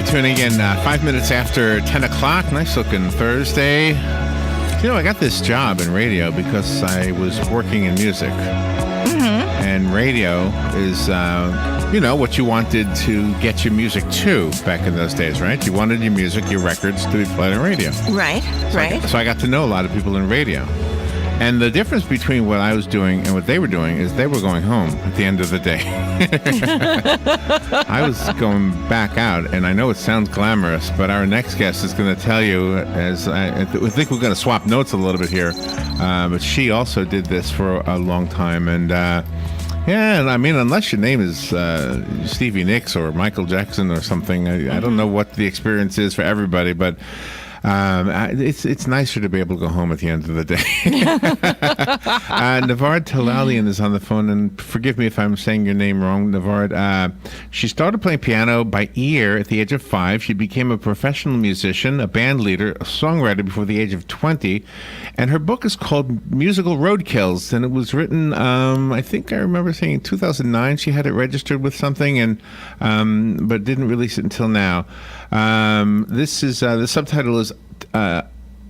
for tuning in. 5 minutes after 10 o'clock. Nice looking Thursday. You know, I got this job in radio because I was working in music. And radio is, what you wanted to get your music to back in those days, right? You wanted your music, your records to be played on radio. Right. So I got to know a lot of people in radio. And the difference between what I was doing and what they were doing is they were going home at the end of the day. I was going back out, and I know it sounds glamorous, but our next guest is going to tell you, as I think we're going to swap notes a little bit here, but she also did this for a long time. And and I mean, unless your name is Stevie Nicks or Michael Jackson or something, I don't know what the experience is for everybody, but it's nicer to be able to go home at the end of the day. Nevard Tellalian is on the phone, and forgive me if I'm saying your name wrong, Nevard. She started playing piano by ear at the age of 5. She became a professional musician, a band leader, a songwriter before the age of 20, and her book is called Musical Roadkills, and it was written, I think I remember saying in 2009 she had it registered with something, and but didn't release it until now. This is the subtitle is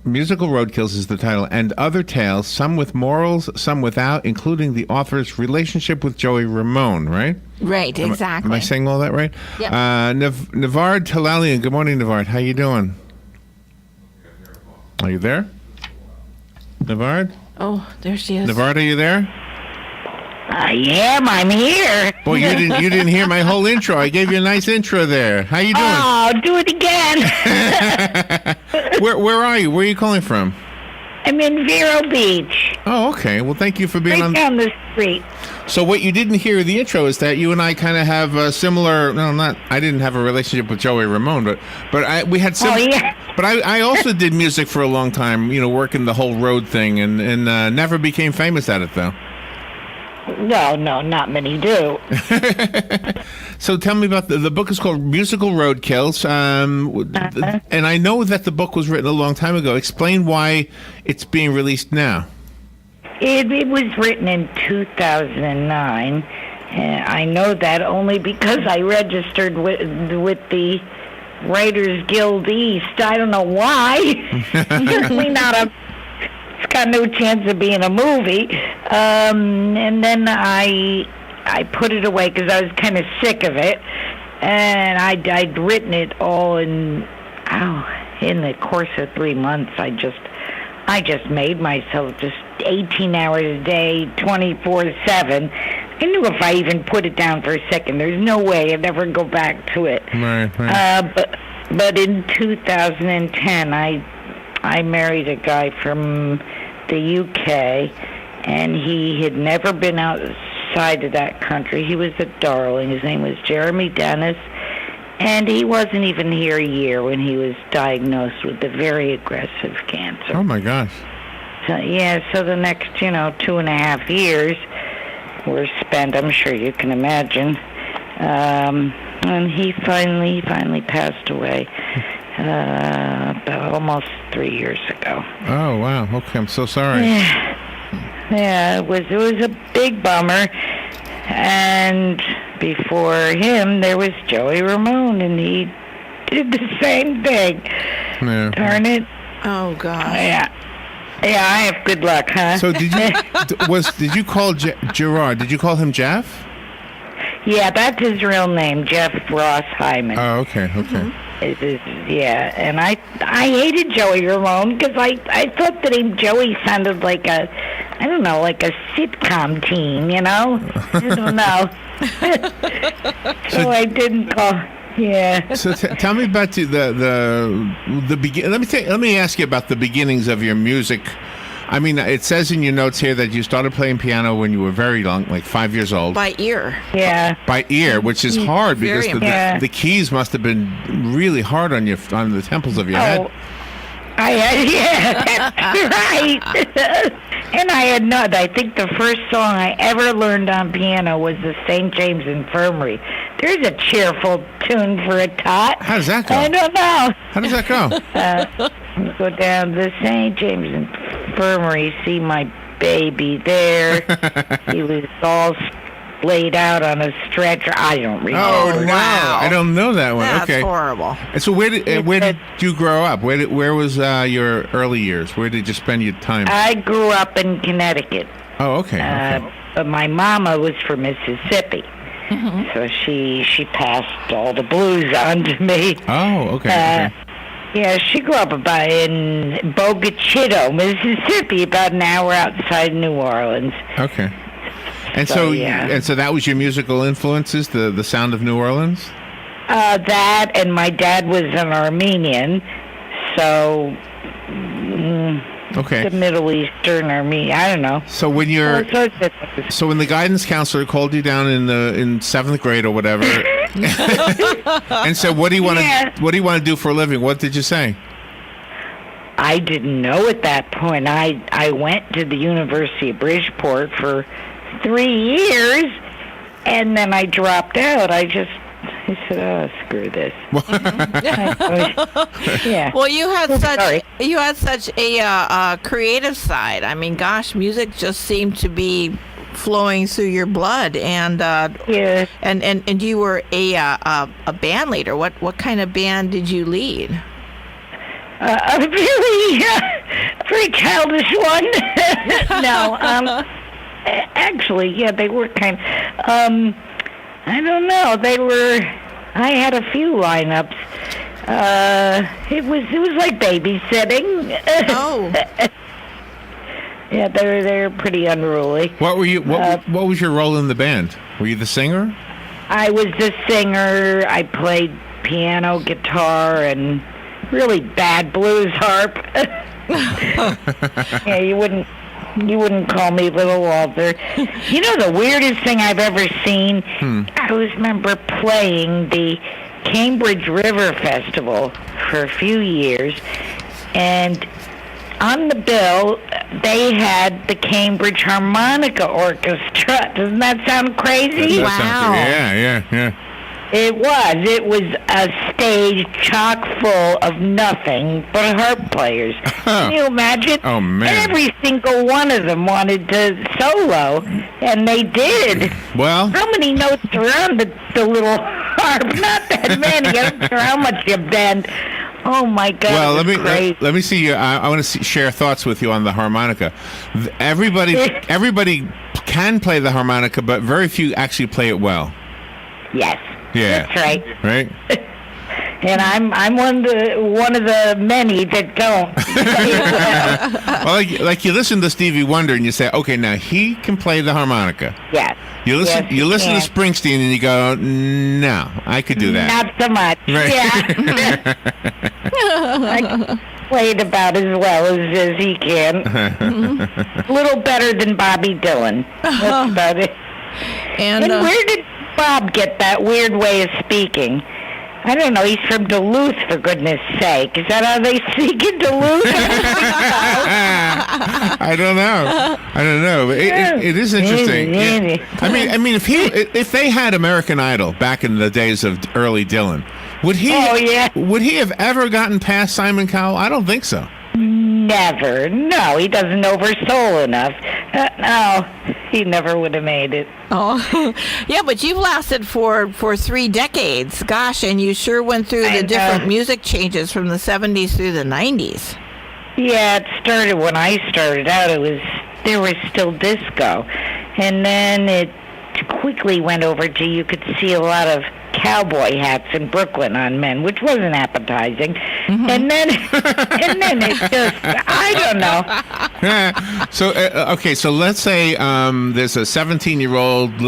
Musical Roadkills is the title, and other tales, some with morals, some without, including the author's relationship with Joey Ramone, right? Right, exactly. Am I saying all that right? Yep. Nevard Tellalian, good morning, Nevard. How you doing? Are you there? Nevard? Oh, there she is. Nevard, are you there? I am. I'm here. Boy, you didn't hear my whole intro. I gave you a nice intro there. How you doing? Oh, do it again. Where are you? Where are you calling from? I'm in Vero Beach. Oh, okay. Well, thank you for being Right on. down the street. So what you didn't hear in the intro is that you and I kind of have a similar. No, not. I didn't have a relationship with Joey Ramone, but we had some. Oh, yeah. But I also did music for a long time. Working the whole road thing, and never became famous at it though. Well, no, not many do. So tell me about the book is called Musical Roadkills, and I know that the book was written a long time ago. Explain why it's being released now. It was written in 2009. I know that only because I registered with the Writers Guild East. I don't know why. Certainly not a... It's got no chance of being a movie. And then I put it away because I was kind of sick of it. And I'd written it all in the course of 3 months. I just made myself just 18 hours a day, 24/7. I knew if I even put it down for a second, there's no way I'd ever go back to it. Right. But in 2010, I married a guy from the UK, and he had never been outside of that country. He was a darling. His name was Jeremy Dennis, and he wasn't even here a year when he was diagnosed with a very aggressive cancer. Oh my gosh. So the next, 2.5 years were spent, I'm sure you can imagine, and he finally passed away. About almost 3 years ago. Oh wow! Okay, I'm so sorry. Yeah, it was a big bummer. And before him, there was Joey Ramone, and he did the same thing. Yeah. Darn it! Oh God. Yeah, I have good luck, huh? So did you call Gerard? Did you call him Jeff? Yeah, that's his real name, Jeff Ross Hyman. Oh, okay. And I hated Joey Ramone because I thought the name Joey sounded like a sitcom teen, I don't know. So I didn't call. Yeah. So tell me about the begin. Let me ask you about the beginnings of your music. I mean, it says in your notes here that you started playing piano when you were very young, like 5 years old. By ear. Yeah. By ear, which is hard because the keys must have been really hard on the temples of your head. That's right. And I think the first song I ever learned on piano was the St. James Infirmary. There's a cheerful tune for a tot. How does that go? I don't know. How does that go? Go down the St. James Infirmary, see my baby there. He was all laid out on a stretcher. I don't remember. Oh, no. wow. I don't know that one. That's Okay. horrible. And so where did you grow up? Where was your early years? Where did you spend your time? I grew up in Connecticut. Oh, okay. But my mama was from Mississippi. So she passed all the blues on to me. Oh, okay. Yeah, she grew up in Bogachito, Mississippi, about an hour outside New Orleans. Okay. And So, so, yeah. and so that was your musical influences, the sound of New Orleans? That, and my dad was an Armenian, so Okay. the Middle Eastern Armenian, I don't know. So when All sorts of things. so when the guidance counselor called you down in 7th grade or whatever, and said, "What do you want to Yeah. What do you want to do for a living?" What did you say? I didn't know at that point. I went to the University of Bridgeport for 3 years, and then I dropped out. I said, "Oh, screw this." Yeah. Well, you had Sorry. such a creative side. I mean, gosh, music just seemed to be flowing through your blood, and Yeah. and you were a band leader. What kind of band did you lead? A very childish one. No, actually, yeah, they were kind. I don't know. I had a few lineups. It was like babysitting. Oh, Yeah, they're pretty unruly. What were you? What was your role in the band? Were you the singer? I was the singer. I played piano, guitar, and really bad blues harp. Yeah, you wouldn't call me Little Walter. You know the weirdest thing I've ever seen? I remember playing the Cambridge River Festival for a few years, and on the bill they had the Cambridge Harmonica Orchestra. Doesn't that sound crazy? That sounds good. Yeah. It was a stage chock full of nothing but harp players. Can you imagine? Oh, man. Every single one of them wanted to solo, and they did. Well, How many notes are on the little harp? Not that many. I don't care how much you bend. Oh my God! well, it was crazy. let me see. I want to share thoughts with you on the harmonica. Everybody can play the harmonica, but very few actually play it well. Yes. Yeah. That's right. Right. And I'm one of the many that don't. Well, like you listen to Stevie Wonder and you say, okay, now he can play the harmonica. Yes. You listen. Yes, you listen can. to Springsteen and you go, no, I could do that. Not so much. Right. Yeah. I played about as well as he can. A little better than Bobby Dylan. That's about it. and And where did Bob get that weird way of speaking? I don't know. He's from Duluth, for goodness sake. Is that how they speak in Duluth? I don't know. But it is interesting. Yeah. I mean, if they had American Idol back in the days of early Dylan, would he? Oh, yeah. Would he have ever gotten past Simon Cowell? I don't think so. Never. No, he doesn't know her soul enough. No, he never would have made it. oh, yeah, but you've lasted for 3 decades. Gosh, and you sure went through I the know. different music changes from the 70s through the 90s. Yeah, it started when I started out. There was still disco, and then it quickly went over to you could see a lot of cowboy hats in Brooklyn on men, which wasn't appetizing. And then it just, I don't know. So okay, so let's say there's a 17-year-old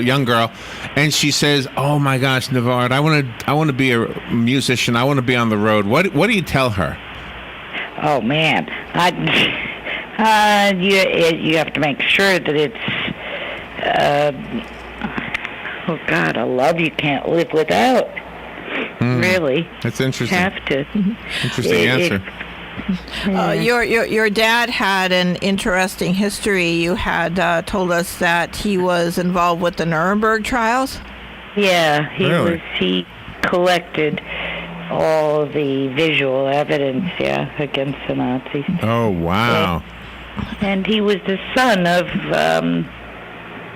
young girl, and she says, "Oh my gosh, Nevard, I want to be a musician. I want to be on the road." What do you tell her? Oh man, you have to make sure that it's. Oh God, a love you can't live without. Really, That's interesting. have to. Interesting answer. Your dad had an interesting history. You had told us that he was involved with the Nuremberg trials. Yeah, Really? he collected all the visual evidence, against the Nazis. Oh wow. And he was the son of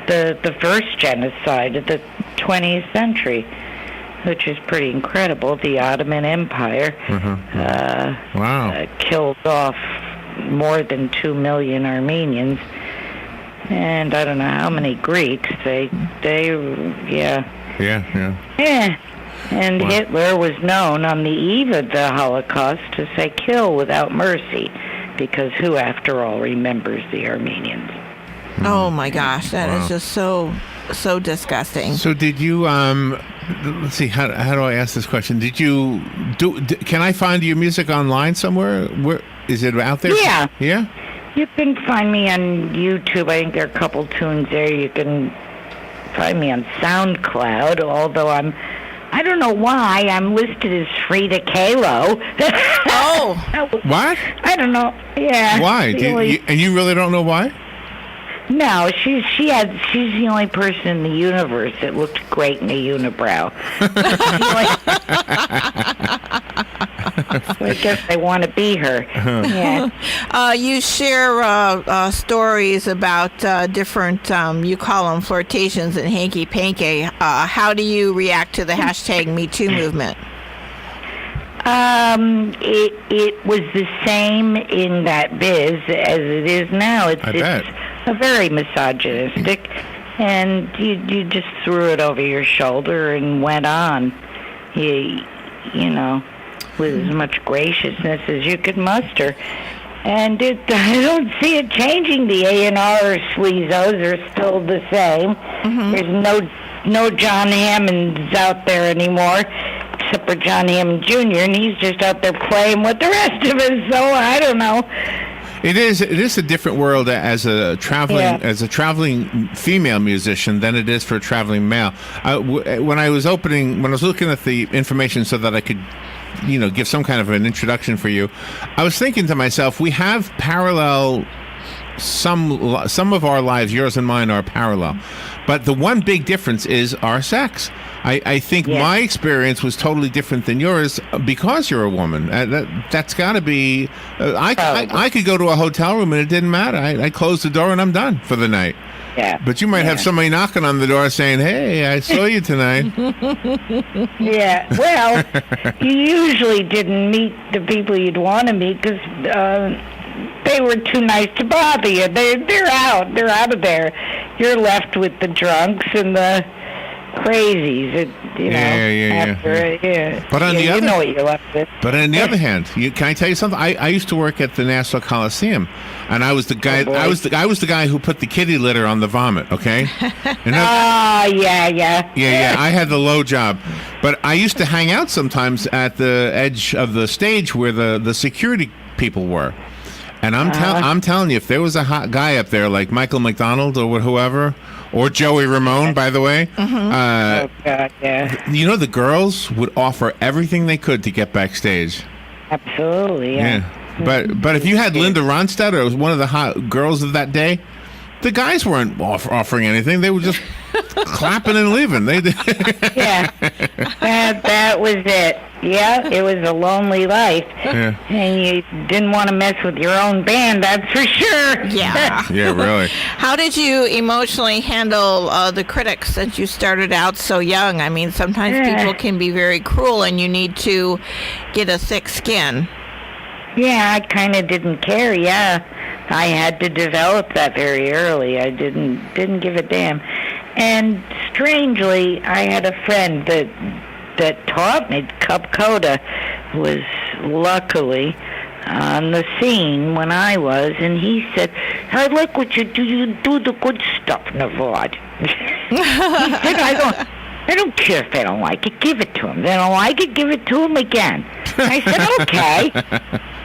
the first genocide of the 20th century, which is pretty incredible. The Ottoman Empire Wow. killed off more than 2 million Armenians, and I don't know how many Greeks. Yeah. And Wow. Hitler was known on the eve of the Holocaust to say "kill without mercy," because who, after all, remembers the Armenians? Oh my gosh, that is Wow. just so disgusting. So did you? Let's see. How do I ask this question? Did you can I find your music online somewhere? Where is it out there? Yeah. Yeah. You can find me on YouTube. I think there are a couple tunes there. You can find me on SoundCloud, although I don't know why I'm listed as Frida Kahlo. Oh. What? I don't know. Yeah. Why? Really. And you really don't know why? No, she's the only person in the universe that looked great in a unibrow. So I guess I want to be her. Yeah. You share stories about different, you call them flirtations and hanky-panky. How do you react to the hashtag #MeToo movement? It was the same in that biz as it is now. It's a very misogynistic, and you just threw it over your shoulder and went on. You know, with as much graciousness as you could muster. And I don't see it changing. The A&R sleazos are still the same. Mm-hmm. There's no John Hammonds out there anymore, except for John Hammond Jr., and he's just out there playing with the rest of us, so I don't know. It is a different world as a traveling female musician than it is for a traveling male. When I was looking at the information so that I could, give some kind of an introduction for you, I was thinking to myself, we have parallel. Some of our lives, yours and mine, are parallel, but the one big difference is our sex. I think my experience was totally different than yours because you're a woman. That's got to be. I could go to a hotel room and it didn't matter. I closed the door and I'm done for the night. Yeah. But you might have somebody knocking on the door saying, "Hey, I saw you tonight." Yeah. Well, you usually didn't meet the people you'd want to meet because they were too nice to bother you. They're out. They're out of there. You're left with the drunks and the crazies. But on the other, you know what you're left with. But on the other hand, can I tell you something? I used to work at the Nassau Coliseum, and I was the guy. I was the guy who put the kitty litter on the vomit. Okay. Yeah. I had the low job, but I used to hang out sometimes at the edge of the stage where the security people were. And I'm telling you, if there was a hot guy up there like Michael McDonald or whoever, or Joey Ramone, by the way, oh God, yeah. The girls would offer everything they could to get backstage. Absolutely, yeah. But if you had Linda Ronstadt or one of the hot girls of that day, the guys weren't offering anything. They were just clapping and leaving. Yeah, that was it. Yeah, it was a lonely life. Yeah. And you didn't want to mess with your own band, that's for sure. Yeah. Yeah, really. How did you emotionally handle the critics since you started out so young? I mean, sometimes people can be very cruel and you need to get a thick skin. Yeah, I kind of didn't care, yeah. I had to develop that very early. I didn't give a damn. And strangely, I had a friend that taught me. Cub Coda was luckily on the scene when I was, and he said, "I like what you do. You do the good stuff, Nevard." He said, I don't care if they don't like it. Give it to them. They don't like it. Give it to them again. I said, okay.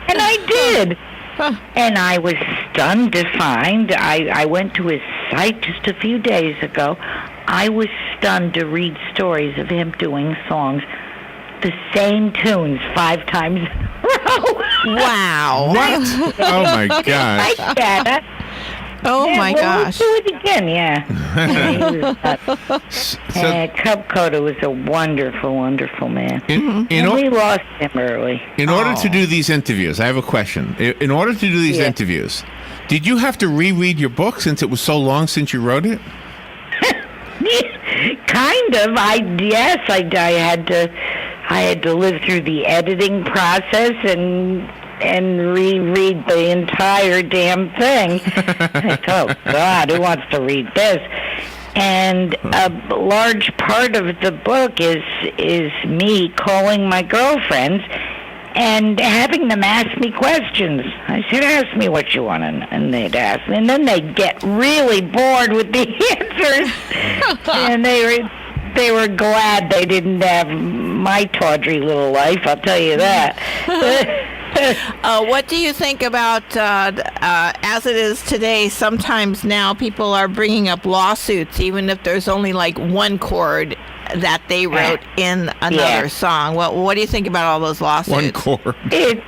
And I did. And I was stunned to find, I went to his site just a few days ago. I was stunned to read stories of him doing songs, the same tunes 5 times in a row. Wow. What? Oh, my gosh. Like that. My gosh. We'll do it again, yeah. Cub Coda was a wonderful, wonderful man. We lost him early. In order to do these interviews, I have a question. In order to do these interviews, did you have to reread your book since it was so long since you wrote it? Kind of. I had to live through the editing process and reread the entire damn thing. I thought, oh God, who wants to read this? And a large part of the book is me calling my girlfriends and having them ask me questions. I said, ask me what you want, and they'd ask me. And then they'd get really bored with the answers. And they were glad they didn't have my tawdry little life, I'll tell you that. What do you think about, as it is today, sometimes now people are bringing up lawsuits, even if there's only like one chord that they wrote in another song. What do you think about all those lawsuits? One chord. It's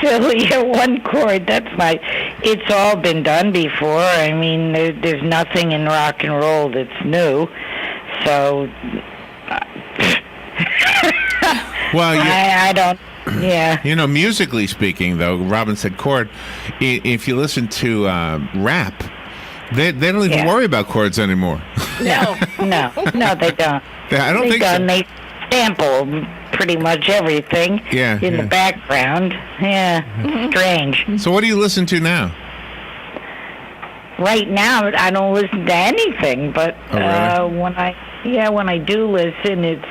silly. One chord. It's all been done before. I mean, there's nothing in rock and roll that's new. So, well, I don't. Yeah. You know, musically speaking, though, Robin said chord. If you listen to rap, they don't even worry about chords anymore. No, they don't. I don't think so. They sample pretty much everything in the background. Yeah, strange. So what do you listen to now? Right now, I don't listen to anything, but really? when I do listen, it's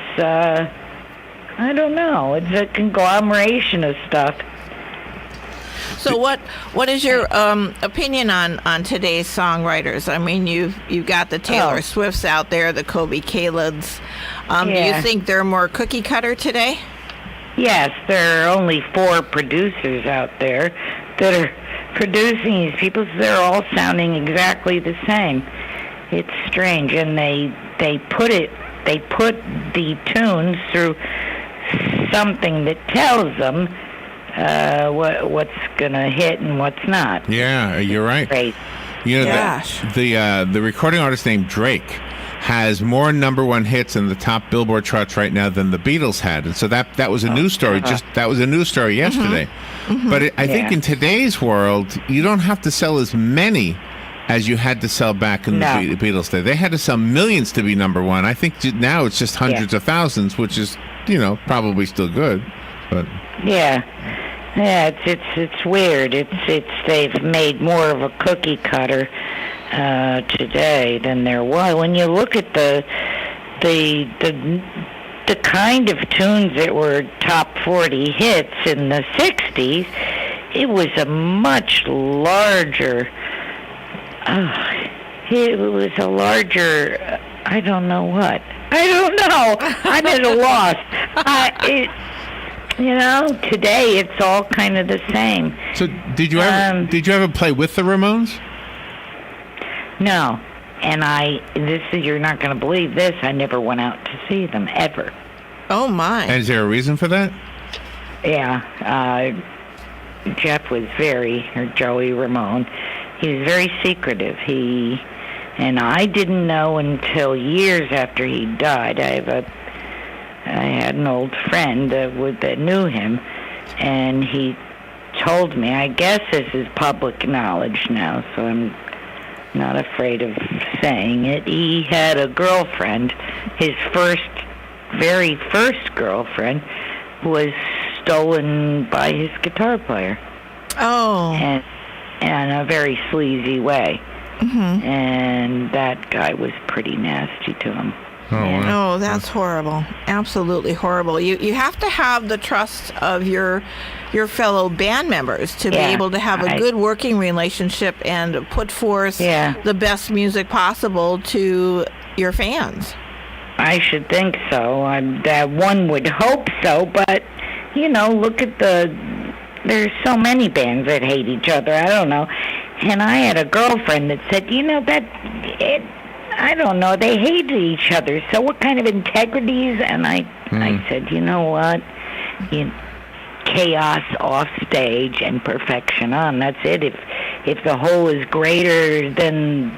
I don't know. It's a conglomeration of stuff. So what is your opinion on today's songwriters? I mean, you've got the Taylor Swifts out there, the Kobe Calids. Do you think they're more cookie cutter today? Yes, there are only 4 producers out there that are producing these people. So they're all sounding exactly the same. It's strange, and they put the tunes through something that tells them what's gonna hit and what's not. Yeah, you're right. Great. You know, the recording artist named Drake has more #1 hits in the top Billboard charts right now than the Beatles had, and so that was a news story. That was a news story yesterday. But I think in today's world, you don't have to sell as many as you had to sell back in the Beatles day. They had to sell millions to be #1. I think now it's just hundreds of thousands, which is probably still good. But it's weird. They've made more of a cookie cutter today than there was. When you look at the kind of tunes that were top 40 hits in the 60s, it was a much larger. It was a larger. I don't know what. I don't know. I'm at a loss. Today it's all kind of the same. So did you ever play with the Ramones? No, and you're not going to believe this. I never went out to see them ever. Oh my! And is there a reason for that? Yeah, Jeff was Joey Ramone. He was very secretive. And I didn't know until years after he died. I had an old friend that knew him, and he told me. I guess this is public knowledge now, so I'm not afraid of saying it. He had a girlfriend. His very first girlfriend was stolen by his guitar player. Oh. And in a very sleazy way. And that guy was pretty nasty to him. Oh, that's horrible. Absolutely horrible. You have to have the trust of your fellow band members to be able to have a good working relationship and put forth the best music possible to your fans. I should think so. That one would hope so, but look at there's so many bands that hate each other. I don't know. And I had a girlfriend that said, I don't know, they hated each other. So what kind of integrities? And I said, you know what? Chaos off stage and perfection on. That's it. If the whole is greater than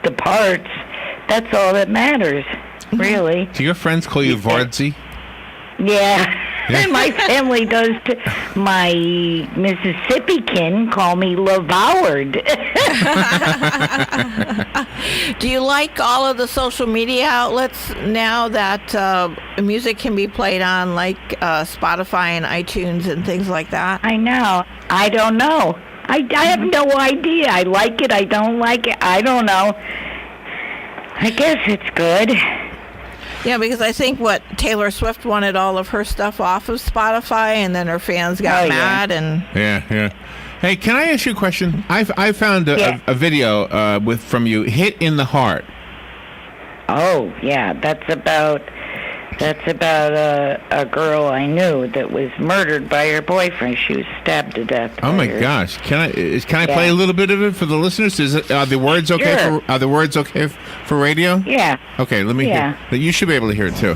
the parts, that's all that matters, really. Do your friends call you Vardsy? Yeah. My family does. My Mississippi kin call me Lavoward. Do you like all of the social media outlets now that music can be played on, like Spotify and iTunes and things like that? I know. I don't know. I have no idea. I like it. I don't like it. I don't know. I guess it's good. Yeah, because I think Taylor Swift wanted all of her stuff off of Spotify, and then her fans got mad. And yeah. Hey, can I ask you a question? I found a video from you, "Hit in the Heart." Oh yeah, that's about a girl I knew that was murdered by her boyfriend. She was stabbed to death. Oh my gosh! Can I play a little bit of it for the listeners? Are the words okay? Sure. Are the words okay for radio? Yeah. Okay, let me hear. You should be able to hear it too.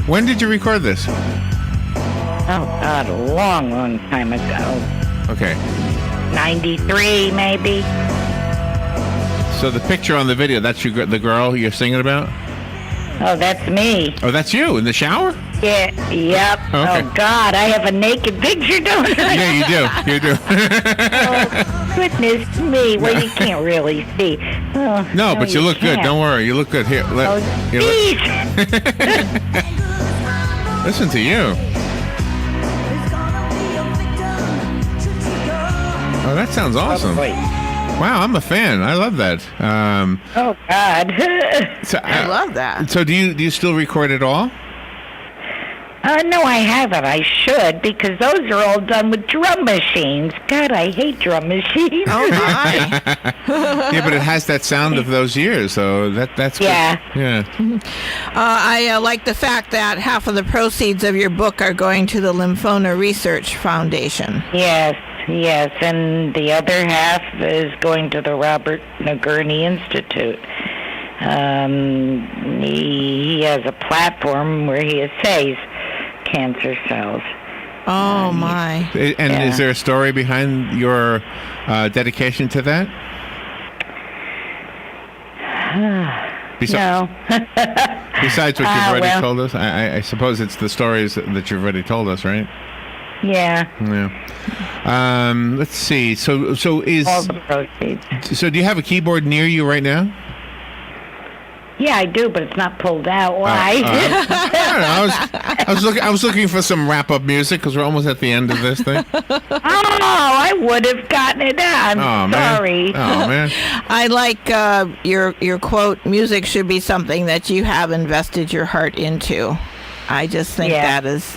When did you record this? Oh God, a long time ago. Okay. 93 maybe. So the picture on the video, that's the girl you're singing about? Oh, that's me. Oh, that's you in the shower? Yeah, yep. Oh, okay. Oh, God, I have a naked picture, don't I? Yeah, you do. Oh, goodness me. Well, you can't really see. Oh, no, but you look good. can't. Don't worry. You look good. Here, Geez. Listen to you. Oh, that sounds awesome. Wow, I'm a fan. I love that. Oh, God. I love that. So do you still record it all? No, I haven't. I should, because those are all done with drum machines. God, I hate drum machines. Oh, my. Yeah, but it has that sound of those years, so that's yeah. Good. Yeah. I like the fact that half of the proceeds of your book are going to the Lymphoma Research Foundation. Yes, and the other half is going to the Robert Nagurney Institute. He has a platform where he assays cancer cells. Oh, my. And is there a story behind your dedication to that? No. Besides what you've already told us? I suppose it's the stories that you've already told us, right? Yeah. Let's see. So is all the proceeds. So do you have a keyboard near you right now? Yeah, I do, but it's not pulled out. Why? I was looking for some wrap up music because we're almost at the end of this thing. I would have gotten it out. I'm sorry. Oh man. I like your quote. Music should be something that you have invested your heart into. I just think that is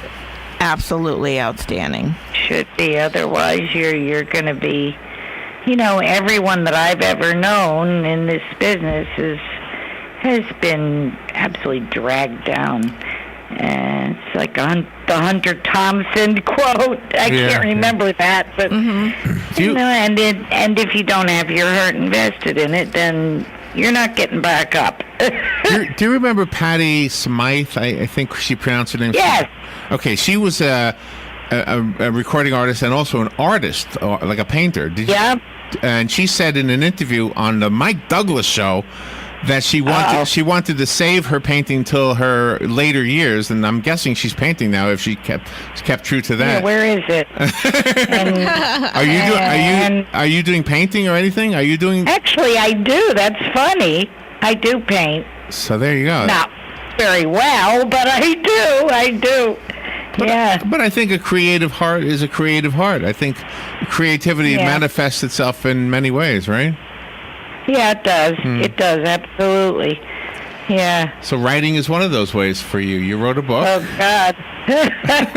absolutely outstanding. Should be, otherwise you're going to be, everyone that I've ever known in this business has been absolutely dragged down. And it's like the Hunter Thompson quote. I can't remember that, but and if you don't have your heart invested in it, then you're not getting back up. Do you remember Patty Smythe? I think she pronounced her name. Yes. Okay, she was a recording artist and also an artist, like a painter. And she said in an interview on the Mike Douglas show that she wanted to save her painting till her later years, and I'm guessing she's painting now if she kept true to that. Yeah, where is it? Are you doing painting or anything? Are you doing? Actually, I do. That's funny. I do paint. So there you go. Not very well, but I do. But I think a creative heart is a creative heart. I think creativity manifests itself in many ways, right? Yeah, it does. It does, absolutely. Yeah. So writing is one of those ways for you. You wrote a book. Oh, God.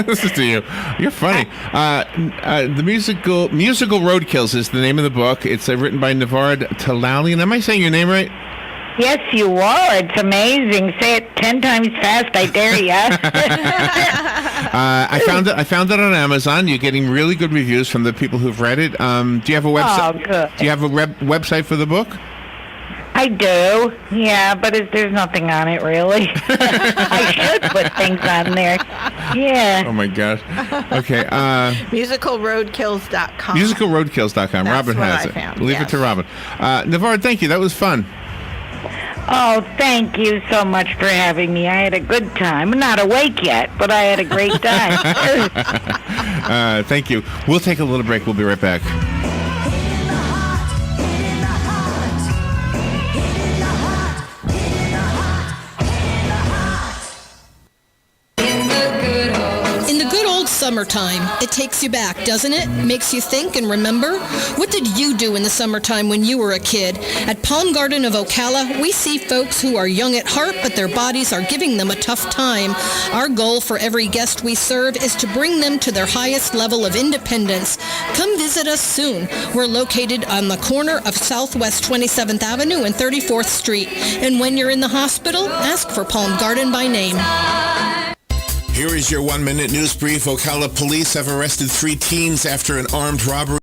This is to you. You're funny. The musical Roadkills is the name of the book. It's written by Nevard Tellalian. Am I saying your name right? Yes, you are. It's amazing. Say it 10 times fast, I dare you. I found it on Amazon. You're getting really good reviews from the people who've read it. Do you have a website? Oh, good. Do you have a website for the book? I do. Yeah, but there's nothing on it, really. I should put things on there. Yeah. Oh, my gosh. Okay. Musicalroadkills.com. Musicalroadkills.com. That's Robin what has I it. found, Leave it to Robin. Nevard, thank you. That was fun. Oh, thank you so much for having me. I had a good time. I'm not awake yet, but I had a great time. Thank you. We'll take a little break. We'll be right back. Summertime. It takes you back, doesn't it? Makes you think and remember? What did you do in the summertime when you were a kid? At Palm Garden of Ocala, we see folks who are young at heart, but their bodies are giving them a tough time. Our goal for every guest we serve is to bring them to their highest level of independence. Come visit us soon. We're located on the corner of Southwest 27th Avenue and 34th Street. And when you're in the hospital, ask for Palm Garden by name. Here is your 1-minute news brief. Ocala police have arrested 3 teens after an armed robbery.